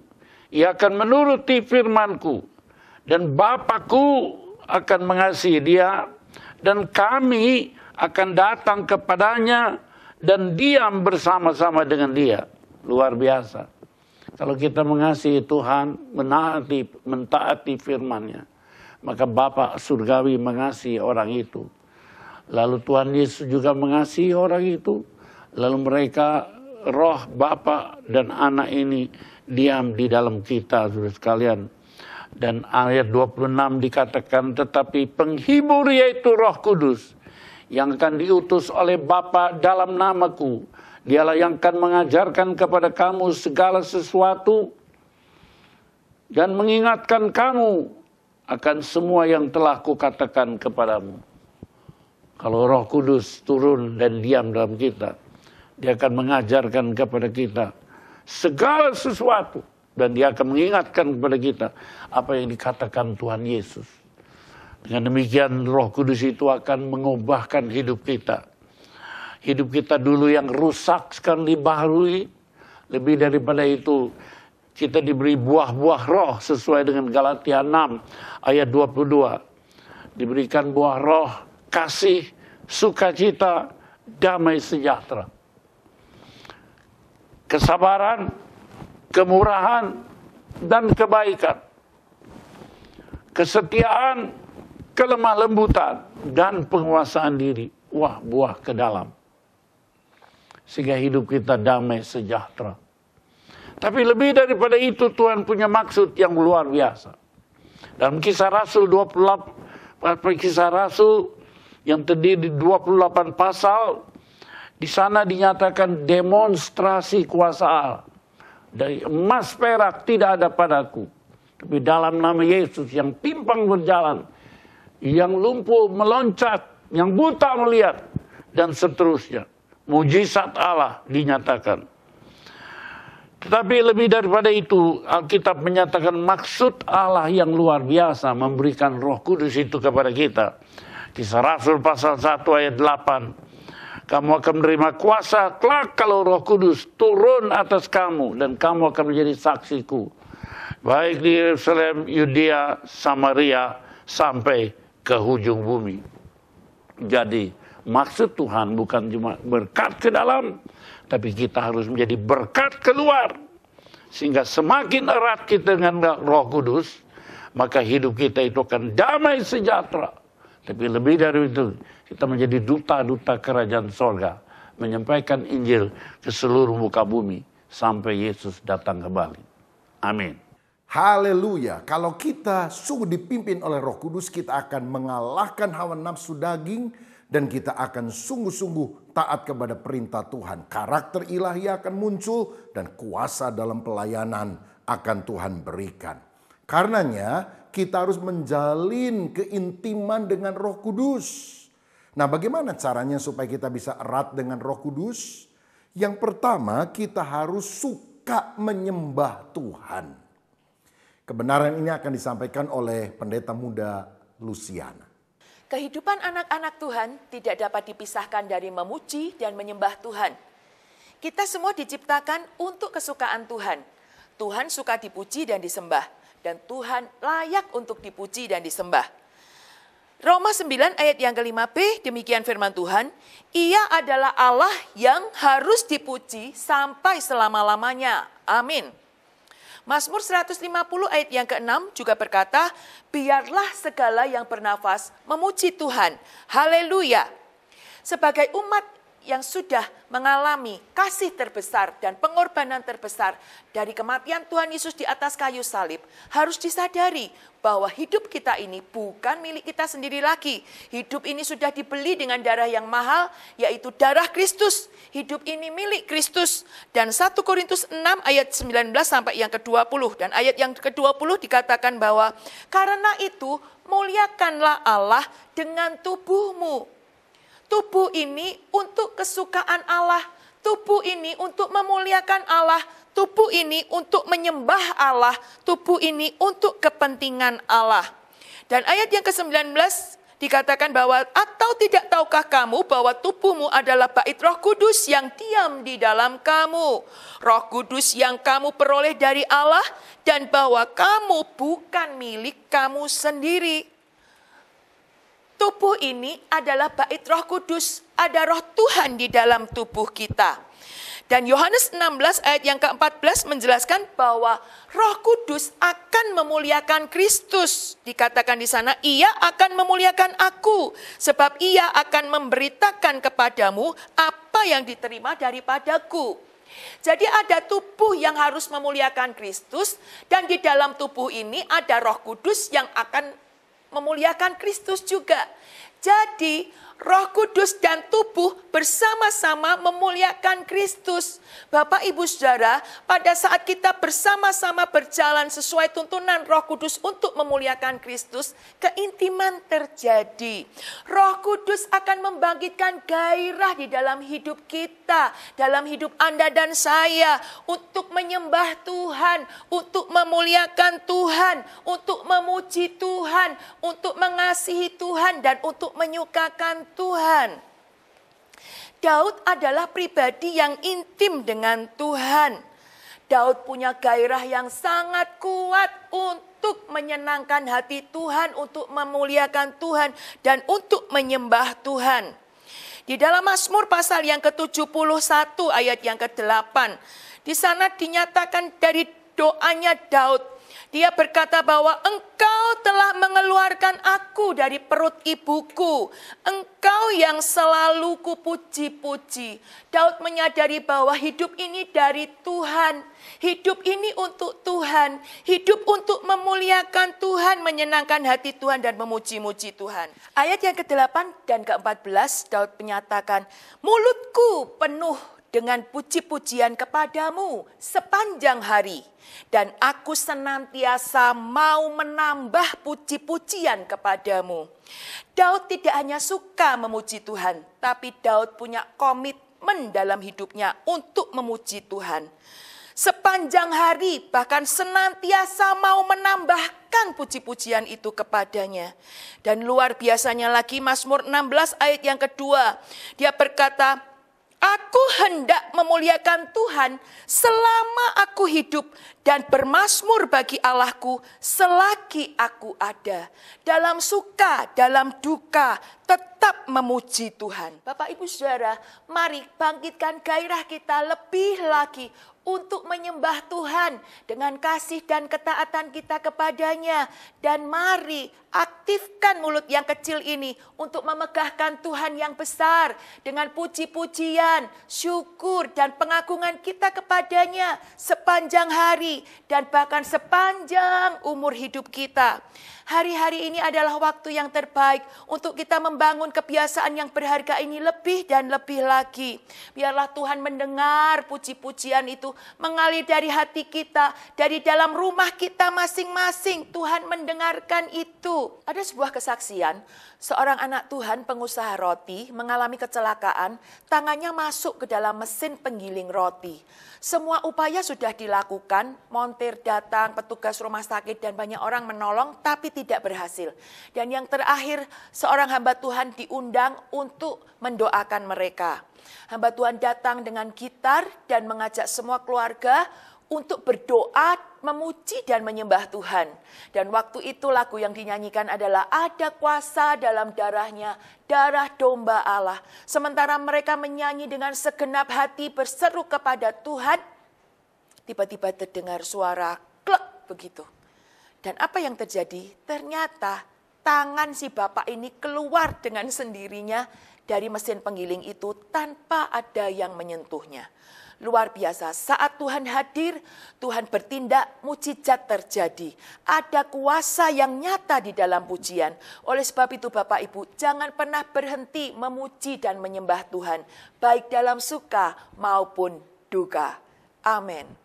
ia akan menuruti firmanku, dan Bapakku akan mengasihi dia, dan kami akan datang kepadanya dan diam bersama-sama dengan dia. Luar biasa. Kalau kita mengasihi Tuhan, mentaati firman-Nya, maka Bapa surgawi mengasihi orang itu. Lalu Tuhan Yesus juga mengasihi orang itu. Lalu mereka, roh Bapa dan Anak ini diam di dalam kita, saudara sekalian. Dan ayat 26 dikatakan, tetapi penghibur yaitu Roh Kudus, yang akan diutus oleh Bapa dalam namaku, dialah yang akan mengajarkan kepada kamu segala sesuatu dan mengingatkan kamu akan semua yang telah kukatakan kepadamu. Kalau Roh Kudus turun dan diam dalam kita, dia akan mengajarkan kepada kita segala sesuatu, dan dia akan mengingatkan kepada kita apa yang dikatakan Tuhan Yesus. Dengan demikian Roh Kudus itu akan mengubahkan hidup kita. Hidup kita dulu yang rusak sekarang dibaharui. Lebih daripada itu, kita diberi buah-buah roh sesuai dengan Galatia 6 ayat 22. Diberikan buah roh, kasih, sukacita, damai sejahtera. Kesabaran, kemurahan, dan kebaikan. Kesetiaan, kelemah lembutan, dan penguasaan diri. Wah, buah ke dalam. Sehingga hidup kita damai sejahtera. Tapi lebih daripada itu, Tuhan punya maksud yang luar biasa. Dalam Kisah Rasul 28, Kisah Rasul yang terdiri di 28 pasal, di sana dinyatakan demonstrasi kuasa Allah. Dari emas perak tidak ada padaku, tapi dalam nama Yesus yang pimpang berjalan, yang lumpuh meloncat, yang buta melihat, dan seterusnya. mujizat Allah dinyatakan. Tetapi lebih daripada itu, Alkitab menyatakan maksud Allah yang luar biasa memberikan Roh Kudus itu kepada kita. Kisah Rasul pasal 1 ayat 8. Kamu akan menerima kuasa kelak kalau Roh Kudus turun atas kamu dan kamu akan menjadi saksiku. Baik di Yerusalem, Yudea, Samaria, sampai ke ujung bumi. Jadi maksud Tuhan bukan cuma berkat ke dalam, tapi kita harus menjadi berkat keluar. Sehingga semakin erat kita dengan Roh Kudus, maka hidup kita itu akan damai sejahtera. Tapi lebih dari itu, kita menjadi duta-duta kerajaan sorga, menyampaikan Injil ke seluruh muka bumi sampai Yesus datang kembali. Amin. Haleluya. Kalau kita sungguh dipimpin oleh Roh Kudus, kita akan mengalahkan hawa nafsu daging dan kita akan sungguh-sungguh taat kepada perintah Tuhan. Karakter ilahi akan muncul dan kuasa dalam pelayanan akan Tuhan berikan. Karenanya kita harus menjalin keintiman dengan Roh Kudus. Nah, bagaimana caranya supaya kita bisa erat dengan Roh Kudus? Yang pertama, kita harus suka menyembah Tuhan. Kebenaran ini akan disampaikan oleh pendeta muda Luciana. Kehidupan anak-anak Tuhan tidak dapat dipisahkan dari memuji dan menyembah Tuhan. Kita semua diciptakan untuk kesukaan Tuhan. Tuhan suka dipuji dan disembah. Dan Tuhan layak untuk dipuji dan disembah. Roma 9 ayat yang ke-5b, demikian firman Tuhan. Ia adalah Allah yang harus dipuji sampai selama-lamanya. Amin. Mazmur 150 ayat yang ke-6 juga berkata, biarlah segala yang bernafas memuji Tuhan. Haleluya. Sebagai umat yang sudah mengalami kasih terbesar dan pengorbanan terbesar dari kematian Tuhan Yesus di atas kayu salib, harus disadari bahwa hidup kita ini bukan milik kita sendiri lagi. Hidup ini sudah dibeli dengan darah yang mahal, yaitu darah Kristus. Hidup ini milik Kristus. Dan 1 Korintus 6 ayat 19 sampai yang ke-20. Dan ayat yang ke-20 dikatakan bahwa, karena itu muliakanlah Allah dengan tubuhmu. Tubuh ini untuk kesukaan Allah. Tubuh ini untuk memuliakan Allah. Tubuh ini untuk menyembah Allah. Tubuh ini untuk kepentingan Allah. Dan ayat yang ke-19 dikatakan bahwa, atau tidak tahukah kamu bahwa tubuhmu adalah bait Roh Kudus yang diam di dalam kamu. Roh Kudus yang kamu peroleh dari Allah dan bahwa kamu bukan milik kamu sendiri. Tubuh ini adalah bait Roh Kudus. Ada Roh Tuhan di dalam tubuh kita. Dan Yohanes 16 ayat yang ke-14 menjelaskan bahwa Roh Kudus akan memuliakan Kristus. Dikatakan di sana, ia akan memuliakan aku. Sebab ia akan memberitakan kepadamu apa yang diterima daripadaku. Jadi ada tubuh yang harus memuliakan Kristus. Dan di dalam tubuh ini ada Roh Kudus yang akan memuliakan Kristus juga. Jadi Roh Kudus dan tubuh bersama-sama memuliakan Kristus. Bapak Ibu Saudara, pada saat kita bersama-sama berjalan sesuai tuntunan Roh Kudus untuk memuliakan Kristus, keintiman terjadi. Roh Kudus akan membangkitkan gairah di dalam hidup kita, dalam hidup Anda dan saya, untuk menyembah Tuhan, untuk memuliakan Tuhan, untuk memuji Tuhan, untuk mengasihi Tuhan, dan untuk menyukakan Tuhan. Daud adalah pribadi yang intim dengan Tuhan. Daud punya gairah yang sangat kuat untuk menyenangkan hati Tuhan, untuk memuliakan Tuhan, dan untuk menyembah Tuhan. Di dalam Mazmur pasal yang ke-71 ayat yang ke-8, di sana dinyatakan dari doanya Daud. Dia berkata bahwa engkau telah mengeluarkan aku dari perut ibuku. Engkau yang selalu kupuji-puji. Daud menyadari bahwa hidup ini dari Tuhan. Hidup ini untuk Tuhan. Hidup untuk memuliakan Tuhan, menyenangkan hati Tuhan dan memuji-muji Tuhan. Ayat yang ke-8 dan ke-14 Daud menyatakan, mulutku penuh dengan puji-pujian kepadamu sepanjang hari. Dan aku senantiasa mau menambah puji-pujian kepadamu. Daud tidak hanya suka memuji Tuhan, tapi Daud punya komitmen komitmen dalam hidupnya untuk memuji Tuhan. Sepanjang hari bahkan senantiasa mau menambahkan puji-pujian itu kepadanya. Dan luar biasanya lagi Mazmur 16 ayat yang kedua. Dia berkata, aku hendak memuliakan Tuhan selama aku hidup dan bermazmur bagi Allahku selagi aku ada. Dalam suka, dalam duka, tetap memuji Tuhan. Bapak Ibu Saudara, mari bangkitkan gairah kita lebih lagi untuk menyembah Tuhan dengan kasih dan ketaatan kita kepadanya. Dan mari aktifkan mulut yang kecil ini untuk memegahkan Tuhan yang besar dengan puji-pujian, syukur dan pengagungan kita kepadanya sepanjang hari dan bahkan sepanjang umur hidup kita. Hari-hari ini adalah waktu yang terbaik untuk kita membangun kebiasaan yang berharga ini lebih dan lebih lagi. Biarlah Tuhan mendengar puji-pujian itu mengalir dari hati kita, dari dalam rumah kita masing-masing. Tuhan mendengarkan itu. Ada sebuah kesaksian, seorang anak Tuhan pengusaha roti mengalami kecelakaan, tangannya masuk ke dalam mesin penggiling roti. Semua upaya sudah dilakukan, montir datang, petugas rumah sakit dan banyak orang menolong, tapi tidak berhasil. Dan yang terakhir, seorang hamba Tuhan diundang untuk mendoakan mereka. Hamba Tuhan datang dengan gitar dan mengajak semua keluarga untuk berdoa, memuji dan menyembah Tuhan. Dan waktu itu lagu yang dinyanyikan adalah ada kuasa dalam darahnya, darah domba Allah. Sementara mereka menyanyi dengan segenap hati berseru kepada Tuhan, tiba-tiba terdengar suara klek begitu. Dan apa yang terjadi? Ternyata tangan si bapak ini keluar dengan sendirinya dari mesin penggiling itu tanpa ada yang menyentuhnya. Luar biasa, saat Tuhan hadir, Tuhan bertindak, mukjizat terjadi. Ada kuasa yang nyata di dalam pujian. Oleh sebab itu Bapak Ibu, jangan pernah berhenti memuji dan menyembah Tuhan. Baik dalam suka maupun duka. Amin.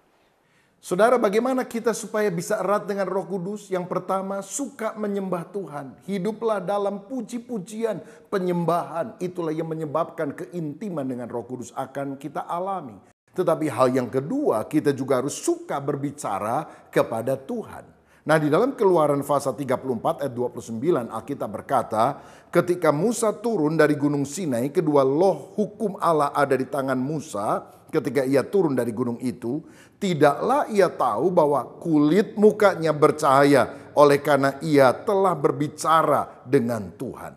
Saudara, bagaimana kita supaya bisa erat dengan Roh Kudus? Yang pertama, suka menyembah Tuhan. Hiduplah dalam puji-pujian, penyembahan. Itulah yang menyebabkan keintiman dengan Roh Kudus akan kita alami. Tetapi hal yang kedua, kita juga harus suka berbicara kepada Tuhan. Nah, di dalam Keluaran pasal 34 ayat 29 Alkitab berkata, ketika Musa turun dari gunung Sinai, kedua loh hukum Allah ada di tangan Musa. Ketika ia turun dari gunung itu, tidaklah ia tahu bahwa kulit mukanya bercahaya oleh karena ia telah berbicara dengan Tuhan.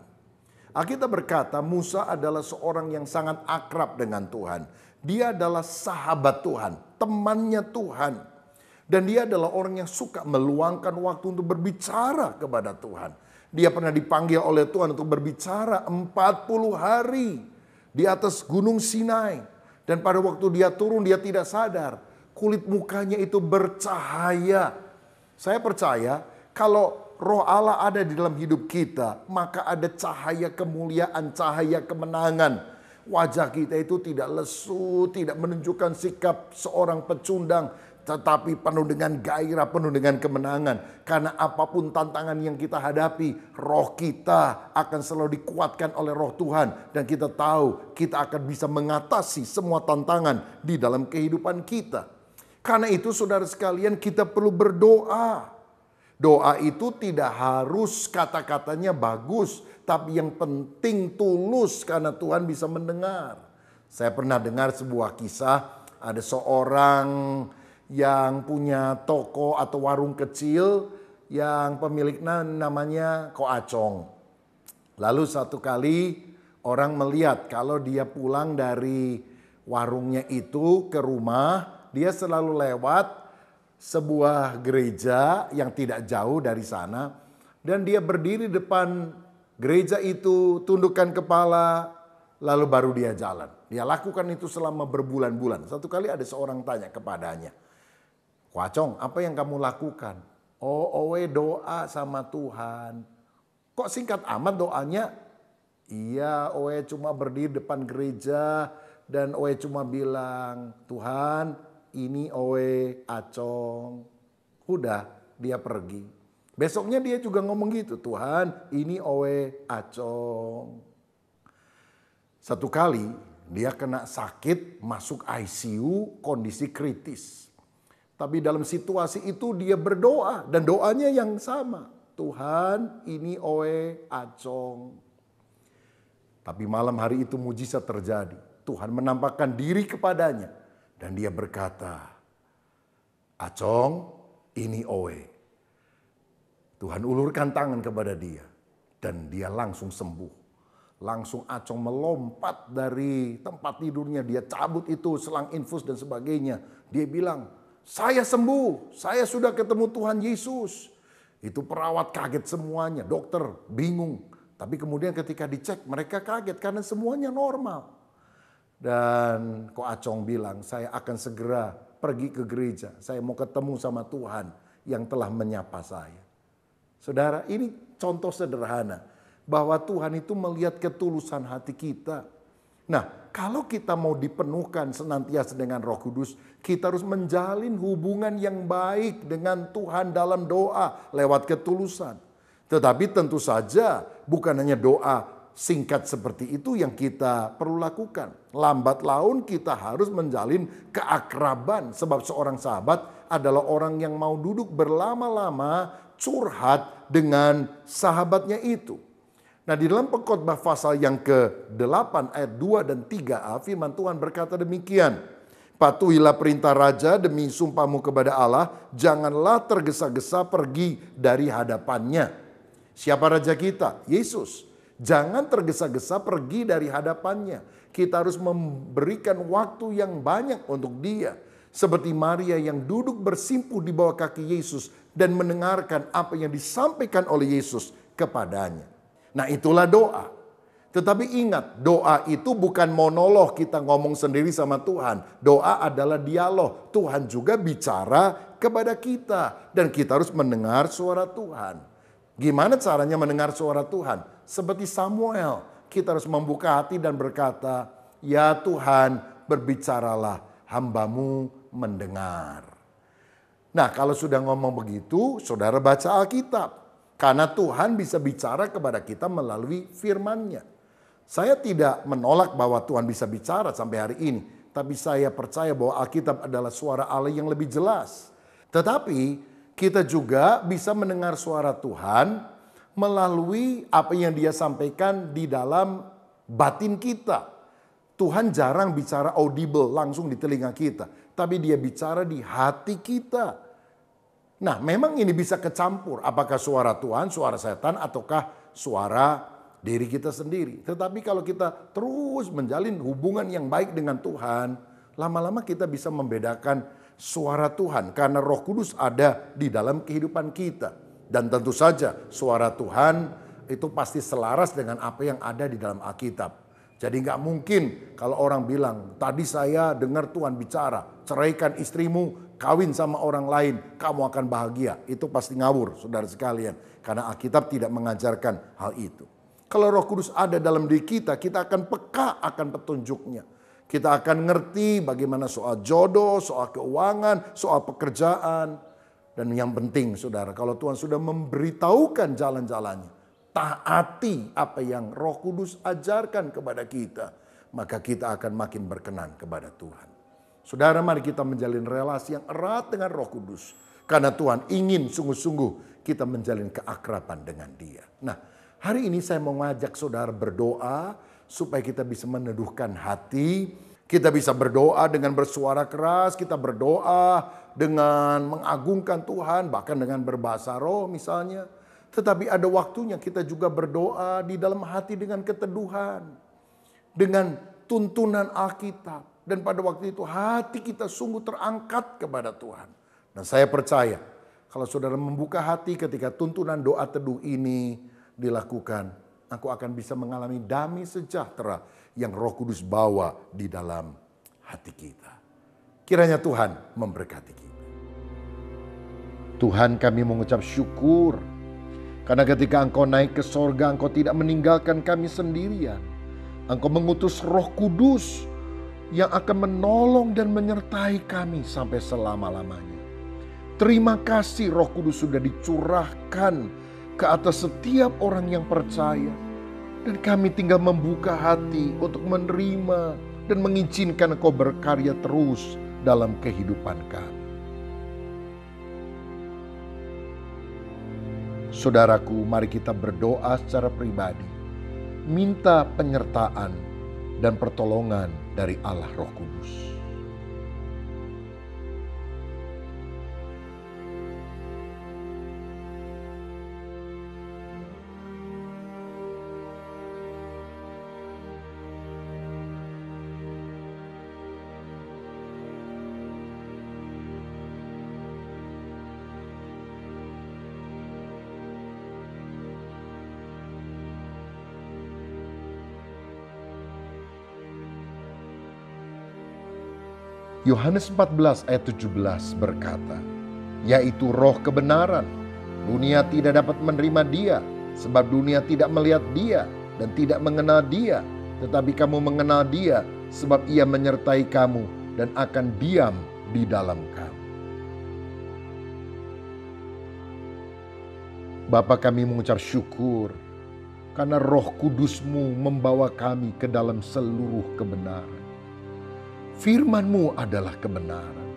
Alkitab berkata Musa adalah seorang yang sangat akrab dengan Tuhan. Dia adalah sahabat Tuhan, temannya Tuhan. Dan dia adalah orang yang suka meluangkan waktu untuk berbicara kepada Tuhan. Dia pernah dipanggil oleh Tuhan untuk berbicara 40 hari di atas gunung Sinai. Dan pada waktu dia turun dia tidak sadar. Kulit mukanya itu bercahaya. Saya percaya kalau Roh Allah ada di dalam hidup kita, maka ada cahaya kemuliaan, cahaya kemenangan. Wajah kita itu tidak lesu, tidak menunjukkan sikap seorang pecundang, tetapi penuh dengan gairah, penuh dengan kemenangan. Karena apapun tantangan yang kita hadapi, roh kita akan selalu dikuatkan oleh Roh Tuhan. Dan kita tahu kita akan bisa mengatasi semua tantangan di dalam kehidupan kita. Karena itu saudara sekalian, kita perlu berdoa. Doa itu tidak harus kata-katanya bagus, tapi yang penting tulus karena Tuhan bisa mendengar. Saya pernah dengar sebuah kisah, ada seorang yang punya toko atau warung kecil yang pemiliknya namanya Ko Acong. Lalu satu kali orang melihat kalau dia pulang dari warungnya itu ke rumah, dia selalu lewat sebuah gereja yang tidak jauh dari sana. Dan dia berdiri depan gereja itu, tundukkan kepala, lalu baru dia jalan. Dia lakukan itu selama berbulan-bulan. Satu kali ada seorang tanya kepadanya, Ko Acong, apa yang kamu lakukan? Oh, owe doa sama Tuhan. Kok singkat amat doanya? Iya, owe cuma berdiri depan gereja dan owe cuma bilang, Tuhan, ini owe Acong. Udah, dia pergi. Besoknya dia juga ngomong gitu, Tuhan, ini owe Acong. Satu kali dia kena sakit, masuk ICU, kondisi kritis. Tapi dalam situasi itu dia berdoa dan doanya yang sama. Tuhan, ini Oe Acong. Tapi malam hari itu mujizat terjadi. Tuhan menampakkan diri kepadanya dan dia berkata, Acong, ini Oe. Tuhan ulurkan tangan kepada dia dan dia langsung sembuh. Langsung Acong melompat dari tempat tidurnya, dia cabut itu selang infus dan sebagainya. Dia bilang, saya sembuh, saya sudah ketemu Tuhan Yesus. Itu perawat kaget semuanya, dokter bingung. Tapi kemudian ketika dicek mereka kaget karena semuanya normal. Dan kok Acong bilang, saya akan segera pergi ke gereja. Saya mau ketemu sama Tuhan yang telah menyapa saya. Saudara, ini contoh sederhana. Bahwa Tuhan itu melihat ketulusan hati kita. Nah, kalau kita mau dipenuhkan senantiasa dengan Roh Kudus, kita harus menjalin hubungan yang baik dengan Tuhan dalam doa lewat ketulusan. Tetapi tentu saja bukan hanya doa singkat seperti itu yang kita perlu lakukan. Lambat laun kita harus menjalin keakraban, sebab seorang sahabat adalah orang yang mau duduk berlama-lama curhat dengan sahabatnya itu. Nah, di dalam Pengkhotbah pasal yang ke-8 ayat 2 dan 3a, firman Tuhan berkata demikian. Patuhilah perintah raja demi sumpahmu kepada Allah, janganlah tergesa-gesa pergi dari hadapannya. Siapa raja kita? Yesus. Jangan tergesa-gesa pergi dari hadapannya. Kita harus memberikan waktu yang banyak untuk dia. Seperti Maria yang duduk bersimpuh di bawah kaki Yesus dan mendengarkan apa yang disampaikan oleh Yesus kepadanya. Nah, itulah doa. Tetapi ingat, doa itu bukan monolog kita ngomong sendiri sama Tuhan. Doa adalah dialog. Tuhan juga bicara kepada kita. Dan kita harus mendengar suara Tuhan. Gimana caranya mendengar suara Tuhan? Seperti Samuel, kita harus membuka hati dan berkata, ya Tuhan, berbicaralah, hamba-Mu mendengar. Nah, kalau sudah ngomong begitu, saudara baca Alkitab. Karena Tuhan bisa bicara kepada kita melalui firman-Nya. Saya tidak menolak bahwa Tuhan bisa bicara sampai hari ini. Tapi saya percaya bahwa Alkitab adalah suara Allah yang lebih jelas. Tetapi kita juga bisa mendengar suara Tuhan melalui apa yang Dia sampaikan di dalam batin kita. Tuhan jarang bicara audible langsung di telinga kita. Tapi Dia bicara di hati kita. Nah, memang ini bisa kecampur. Apakah suara Tuhan, suara setan, ataukah suara diri kita sendiri. Tetapi kalau kita terus menjalin hubungan yang baik dengan Tuhan, lama-lama kita bisa membedakan suara Tuhan. Karena Roh Kudus ada di dalam kehidupan kita. Dan tentu saja suara Tuhan itu pasti selaras dengan apa yang ada di dalam Alkitab. Jadi nggak mungkin kalau orang bilang, tadi saya dengar Tuhan bicara, ceraikan istrimu, kawin sama orang lain, kamu akan bahagia. Itu pasti ngawur, saudara sekalian. Karena Alkitab tidak mengajarkan hal itu. Kalau Roh Kudus ada dalam diri kita akan peka akan petunjuknya. Kita akan ngerti bagaimana soal jodoh, soal keuangan, soal pekerjaan. Dan yang penting, saudara, kalau Tuhan sudah memberitahukan jalan-jalannya, taati apa yang Roh Kudus ajarkan kepada kita, maka kita akan makin berkenan kepada Tuhan. Saudara, mari kita menjalin relasi yang erat dengan Roh Kudus. Karena Tuhan ingin sungguh-sungguh kita menjalin keakraban dengan Dia. Nah, hari ini saya mau ngajak saudara berdoa supaya kita bisa meneduhkan hati. Kita bisa berdoa dengan bersuara keras, kita berdoa dengan mengagungkan Tuhan, bahkan dengan berbahasa roh misalnya. Tetapi ada waktunya kita juga berdoa di dalam hati dengan keteduhan. Dengan tuntunan Alkitab. Dan pada waktu itu hati kita sungguh terangkat kepada Tuhan. Dan saya percaya kalau saudara membuka hati ketika tuntunan doa teduh ini dilakukan, aku akan bisa mengalami damai sejahtera yang Roh Kudus bawa di dalam hati kita. Kiranya Tuhan memberkati kita. Tuhan, kami mengucap syukur. Karena ketika Engkau naik ke sorga, Engkau tidak meninggalkan kami sendirian. Engkau mengutus Roh Kudus yang akan menolong dan menyertai kami sampai selama-lamanya. Terima kasih Roh Kudus sudah dicurahkan ke atas setiap orang yang percaya. Dan kami tinggal membuka hati untuk menerima dan mengizinkan Engkau berkarya terus dalam kehidupan kami. Saudaraku, mari kita berdoa secara pribadi, minta penyertaan dan pertolongan dari Allah Roh Kudus. Yohanes 14 ayat 17 berkata, yaitu roh kebenaran. Dunia tidak dapat menerima dia, sebab dunia tidak melihat dia dan tidak mengenal dia. Tetapi kamu mengenal dia, sebab ia menyertai kamu dan akan diam di dalam kamu. Bapa, kami mengucap syukur karena Roh Kudus-Mu membawa kami ke dalam seluruh kebenaran. Firman-Mu adalah kebenaran.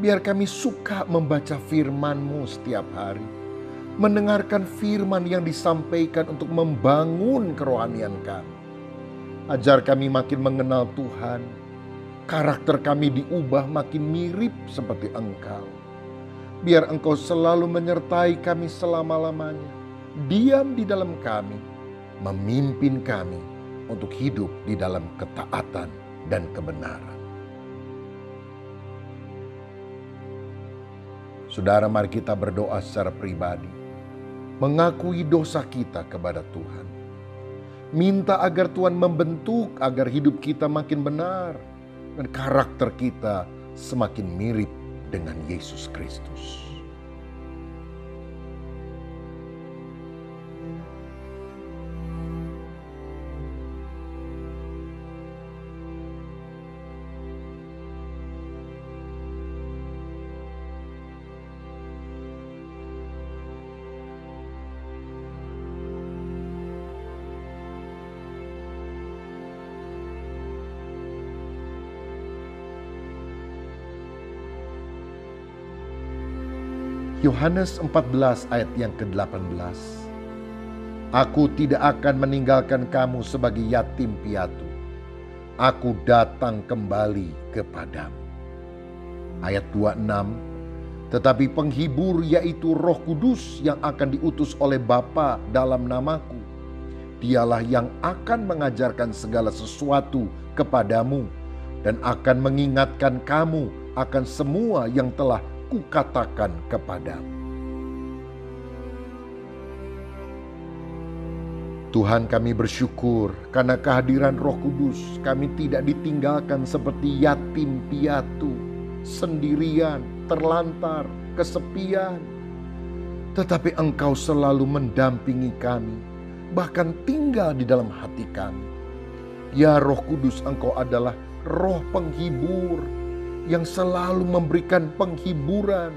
Biar kami suka membaca firman-Mu setiap hari. Mendengarkan firman yang disampaikan untuk membangun kerohanian kami. Ajar kami makin mengenal Tuhan. Karakter kami diubah makin mirip seperti Engkau. Biar Engkau selalu menyertai kami selama-lamanya. Diam di dalam kami. Memimpin kami untuk hidup di dalam ketaatan dan kebenaran. Saudara, mari kita berdoa secara pribadi, mengakui dosa kita kepada Tuhan. Minta agar Tuhan membentuk agar hidup kita makin benar dan karakter kita semakin mirip dengan Yesus Kristus. Yohanes 14 ayat yang ke-18. Aku tidak akan meninggalkan kamu sebagai yatim piatu. Aku datang kembali kepadamu. Ayat 26. Tetapi penghibur yaitu Roh Kudus yang akan diutus oleh Bapa dalam namaku. Dialah yang akan mengajarkan segala sesuatu kepadamu dan akan mengingatkan kamu akan semua yang telah kukatakan kepadamu. Tuhan, kami bersyukur karena kehadiran Roh Kudus. Kami tidak ditinggalkan seperti yatim piatu, sendirian, terlantar, kesepian. Tetapi Engkau selalu mendampingi kami, bahkan tinggal di dalam hati kami. Ya Roh Kudus, Engkau adalah Roh penghibur yang selalu memberikan penghiburan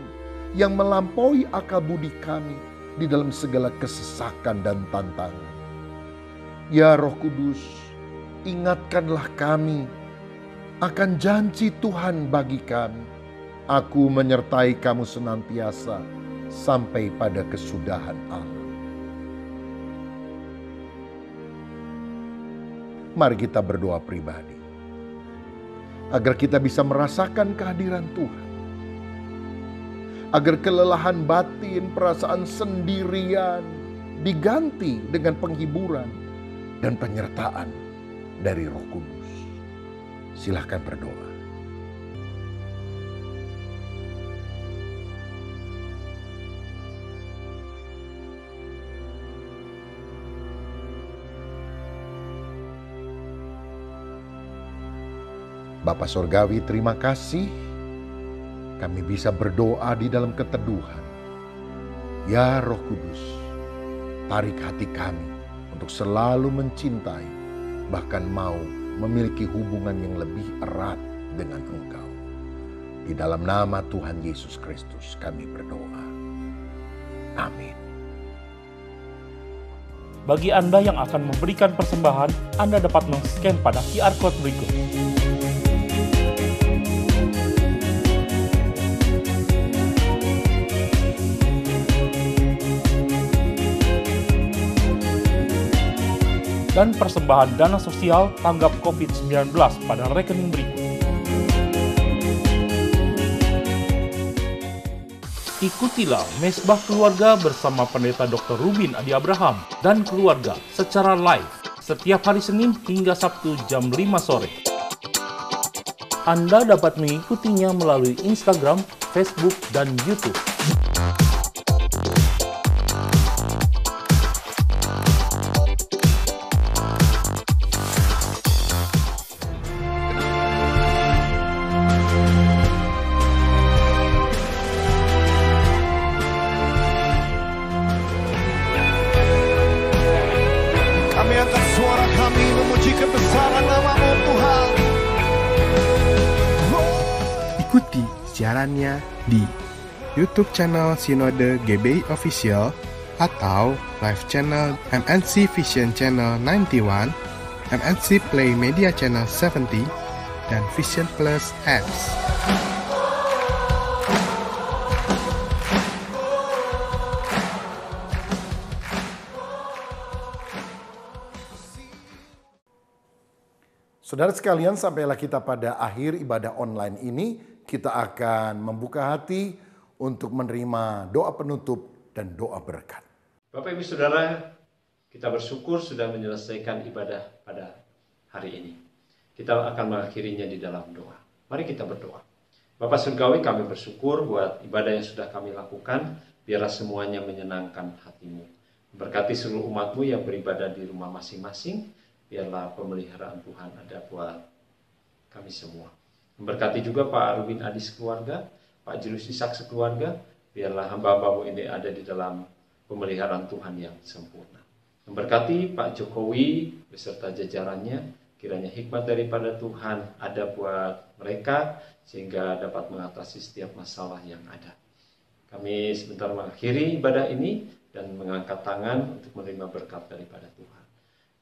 yang melampaui akal budi kami di dalam segala kesesakan dan tantangan. Ya Roh Kudus, ingatkanlah kami akan janji Tuhan bagi kami. Aku menyertai kamu senantiasa sampai pada kesudahan Allah. Mari kita berdoa pribadi agar kita bisa merasakan kehadiran Tuhan. Agar kelelahan batin, perasaan sendirian diganti dengan penghiburan dan penyertaan dari Roh Kudus. Silahkan berdoa. Bapa Sorgawi, terima kasih kami bisa berdoa di dalam keteduhan. Ya Roh Kudus, tarik hati kami untuk selalu mencintai, bahkan mau memiliki hubungan yang lebih erat dengan Engkau. Di dalam nama Tuhan Yesus Kristus kami berdoa. Amin. Bagi Anda yang akan memberikan persembahan, Anda dapat men-scan pada QR Code berikut. Dan persembahan dana sosial tanggap COVID-19 pada rekening berikut. Ikutilah Mesbah Keluarga bersama Pendeta Dr. Rubin Adi Abraham dan keluarga secara live setiap hari Senin hingga Sabtu jam 5 sore. Anda dapat mengikutinya melalui Instagram, Facebook, dan YouTube. Ikuti siarannya di YouTube channel Sinode GBI Official atau live channel MNC Vision Channel 91, MNC Play Media Channel 70, dan Vision Plus Apps. Saudara sekalian, sampailah kita pada akhir ibadah online ini. Kita akan membuka hati untuk menerima doa penutup dan doa berkat. Bapak Ibu Saudara, kita bersyukur sudah menyelesaikan ibadah pada hari ini. Kita akan mengakhirinya di dalam doa. Mari kita berdoa. Bapak Surgawi, kami bersyukur buat ibadah yang sudah kami lakukan. Biarlah semuanya menyenangkan hati-Mu. Berkati seluruh umat-Mu yang beribadah di rumah masing-masing. Biarlah pemeliharaan Tuhan ada buat kami semua. Memberkati juga Pak Rubin Adi sekeluarga, Pak Julius Ishak sekeluarga, biarlah hamba-hamba-Mu ini ada di dalam pemeliharaan Tuhan yang sempurna. Memberkati Pak Jokowi beserta jajarannya, kiranya hikmat daripada Tuhan ada buat mereka, sehingga dapat mengatasi setiap masalah yang ada. Kami sebentar mengakhiri ibadah ini, dan mengangkat tangan untuk menerima berkat daripada Tuhan.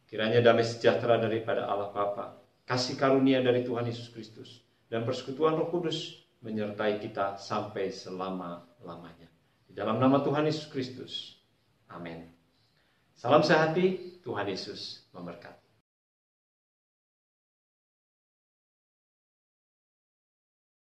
Kiranya damai sejahtera daripada Allah Bapa, kasih karunia dari Tuhan Yesus Kristus, dan persekutuan Roh Kudus menyertai kita sampai selama-lamanya. Di dalam nama Tuhan Yesus Kristus. Amin. Salam sehati, Tuhan Yesus memberkati.